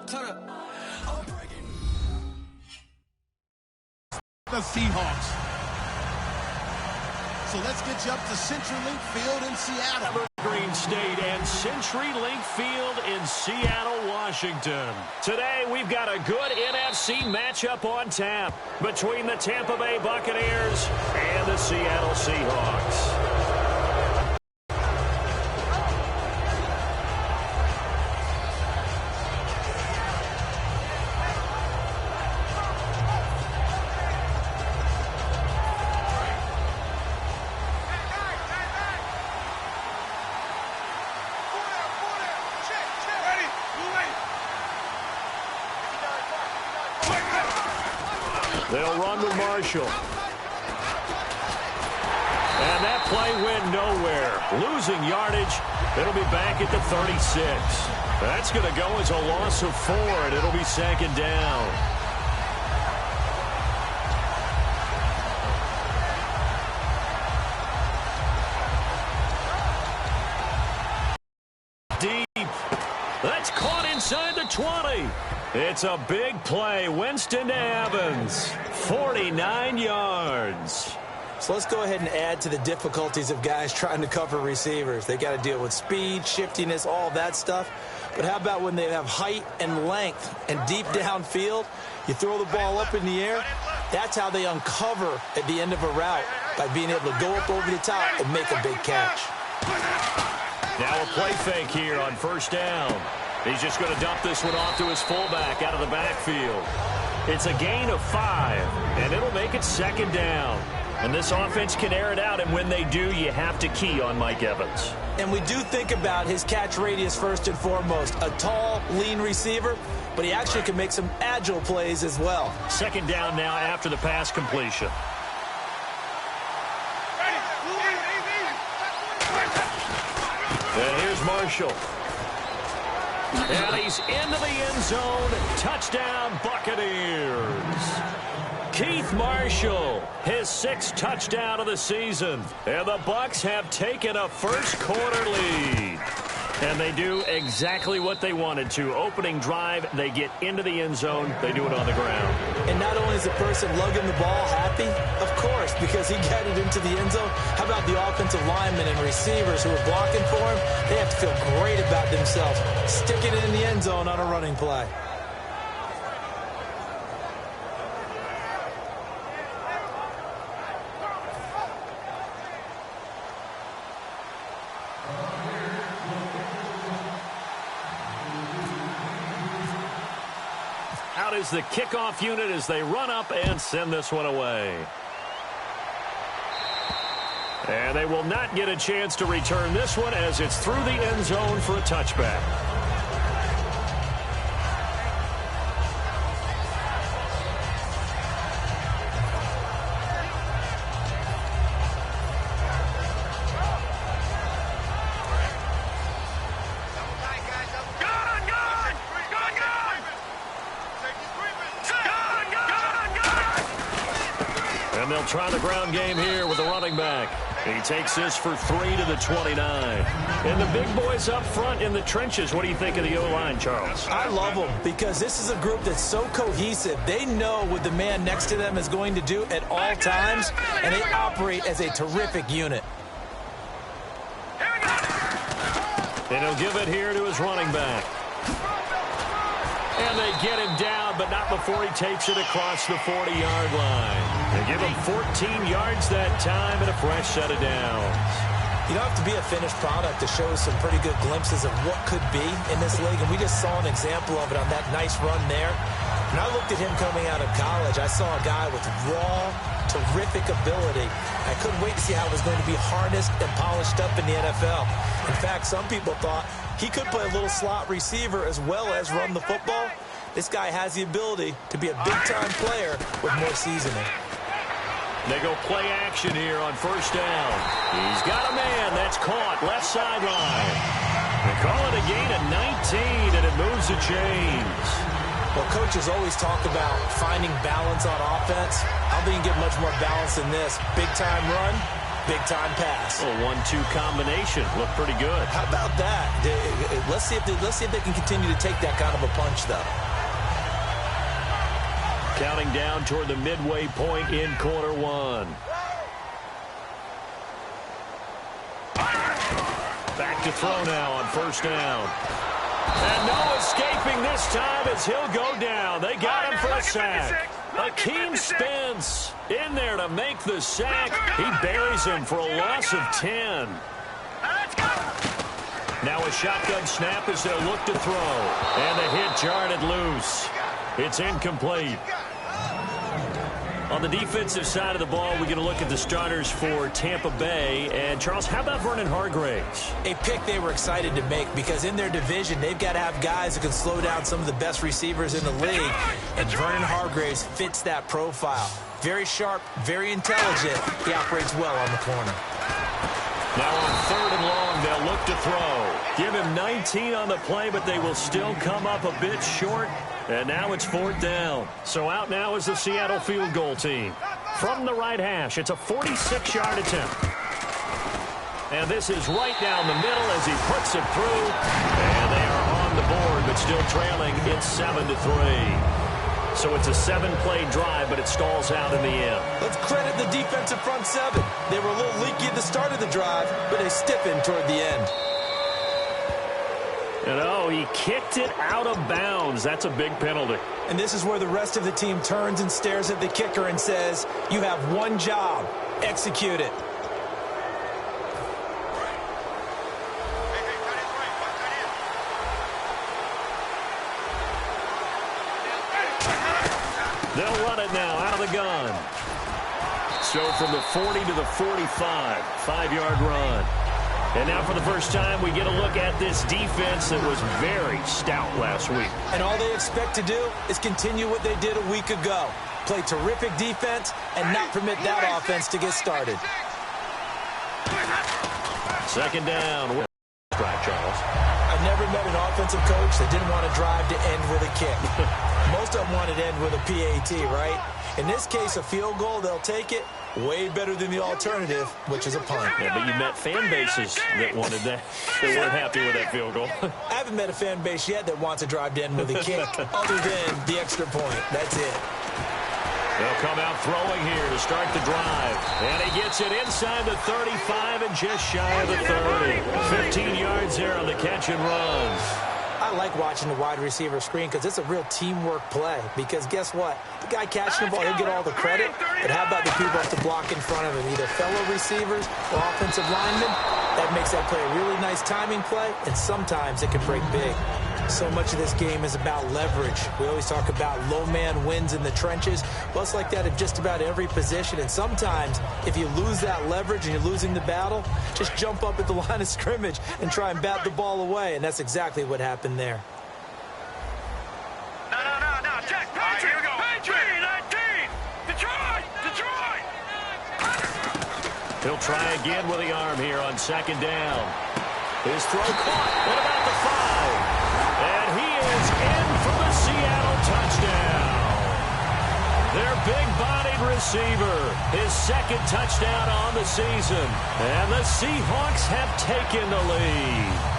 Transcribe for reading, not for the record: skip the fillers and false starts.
Turn up. The Seahawks. So let's get you up to CenturyLink Field in Seattle. Green State and CenturyLink Field in Seattle, Washington. Today, we've got a good NFC matchup on tap between the Tampa Bay Buccaneers and the Seattle Seahawks. They'll run with Marshall. And that play went nowhere. Losing yardage. It'll be back at the 36. That's going to go as a loss of 4, and it'll be second down. Deep. That's caught inside the 20. It's a big play. Winston to Evans. 49 yards. So let's go ahead and add to the difficulties of guys trying to cover receivers. They got to deal with speed, shiftiness, all that stuff. But how about when they have height and length and deep downfield? You throw the ball up in the air. That's how they uncover at the end of a route, by being able to go up over the top and make a big catch. Now a play fake here on first down. He's just going to dump this one off to his fullback out of the backfield. It's a gain of 5, and it'll make it second down. And this offense can air it out, and when they do, you have to key on Mike Evans. And we do think about his catch radius first and foremost. A tall, lean receiver, but he actually can make some agile plays as well. Second down now after the pass completion. And here's Marshall. And he's into the end zone. Touchdown, Buccaneers. Keith Marshall, his 6th touchdown of the season. And the Bucs have taken a first-quarter lead. And they do exactly what they wanted to. Opening drive, they get into the end zone. They do it on the ground. And not only is the person lugging the ball happy, of course, because he got it into the end zone. How about the offensive linemen and receivers who are blocking for him? They have to feel great about themselves, sticking it in the end zone on a running play. Out is the kickoff unit as they run up and send this one away. And they will not get a chance to return this one as it's through the end zone for a touchback. And they'll try the ground game here with the running back. He takes this for 3 to the 29. And the big boys up front in the trenches. What do you think of the O-line, Charles? I love them because this is a group that's so cohesive. They know what the man next to them is going to do at all times, and they operate as a terrific unit. And he'll give it here to his running back. And they get him down, but not before he takes it across the 40-yard line. They give him 14 yards that time and a fresh set of downs. You don't have to be a finished product to show some pretty good glimpses of what could be in this league, and we just saw an example of it on that nice run there. When I looked at him coming out of college, I saw a guy with raw, terrific ability. I couldn't wait to see how it was going to be harnessed and polished up in the NFL. In fact, some people thought he could play a little slot receiver as well as run the football. This guy has the ability to be a big-time player with more seasoning. They go play action here on first down. He's got a man. That's caught. Left sideline. They call it a gain of 19, and it moves the chains. Well, coaches always talk about finding balance on offense. I don't think you can get much more balance than this. Big-time run, Big-time pass. A 1-2 combination. Looked pretty good. How about that? Let's see if they can continue to take that kind of a punch, though. Counting down toward the midway point in quarter one. Back to throw now on first down. And no escaping this time as he'll go down. They got him for a sack. Akeem Spence in there to make the sack. He buries him for a loss of 10. Now a shotgun snap as they'll look to throw. And the hit jarred loose. It's incomplete. On the defensive side of the ball, we're going to look at the starters for Tampa Bay. And, Charles, how about Vernon Hargreaves? A pick they were excited to make because in their division, they've got to have guys who can slow down some of the best receivers in the league. And Vernon Hargreaves fits that profile. Very sharp, very intelligent. He operates well on the corner. Now on third and long, they'll look to throw. Give him 19 on the play, but they will still come up a bit short. And now it's fourth down. So out now is the Seattle field goal team. From the right hash, it's a 46-yard attempt. And this is right down the middle as he puts it through. And they are on the board, but still trailing. It's 7-3. So it's a 7-play drive, but it stalls out in the end. Let's credit the defensive front seven. They were a little leaky at the start of the drive, but they stiffened toward the end. And oh, he kicked it out of bounds. That's a big penalty. And this is where the rest of the team turns and stares at the kicker and says, you have one job. Execute it. They'll run it now out of the gun. So from the 40 to the 45, 5-yard run. And now for the first time, we get a look at this defense that was very stout last week. And all they expect to do is continue what they did a week ago. Play terrific defense and not permit that offense to get started. Second down. Strike, Charles. I've never met an offensive coach that didn't want to drive to end with a kick. Most of them wanted to end with a PAT, right? In this case, a field goal, they'll take it. Way better than the alternative, which is a punt. Yeah, but you met fan bases that wanted that. They weren't happy with that field goal. I haven't met a fan base yet that wants to drive to end with a kick other than the extra point. That's it. They'll come out throwing here to start the drive. And he gets it inside the 35 and just shy of the 30. 15 yards there on the catch and run. I like watching the wide receiver screen because it's a real teamwork play. Because guess what? The guy catching the ball, he'll get all the credit. But how about the people have to block in front of him, either fellow receivers or offensive linemen? That makes that play a really nice timing play, and sometimes it can break big. So much of this game is about leverage. We always talk about low man wins in the trenches. Well, it's like that at just about every position. And sometimes, if you lose that leverage and you're losing the battle, just jump up at the line of scrimmage and try and bat the ball away. And that's exactly what happened there. No. Jack, Patrick, here we go. Patrick, 19. Detroit. He'll try again with the arm here on second down. His throw caught. What about the 5? And he is in for the Seattle touchdown. Their big-bodied receiver, his second touchdown on the season. And the Seahawks have taken the lead.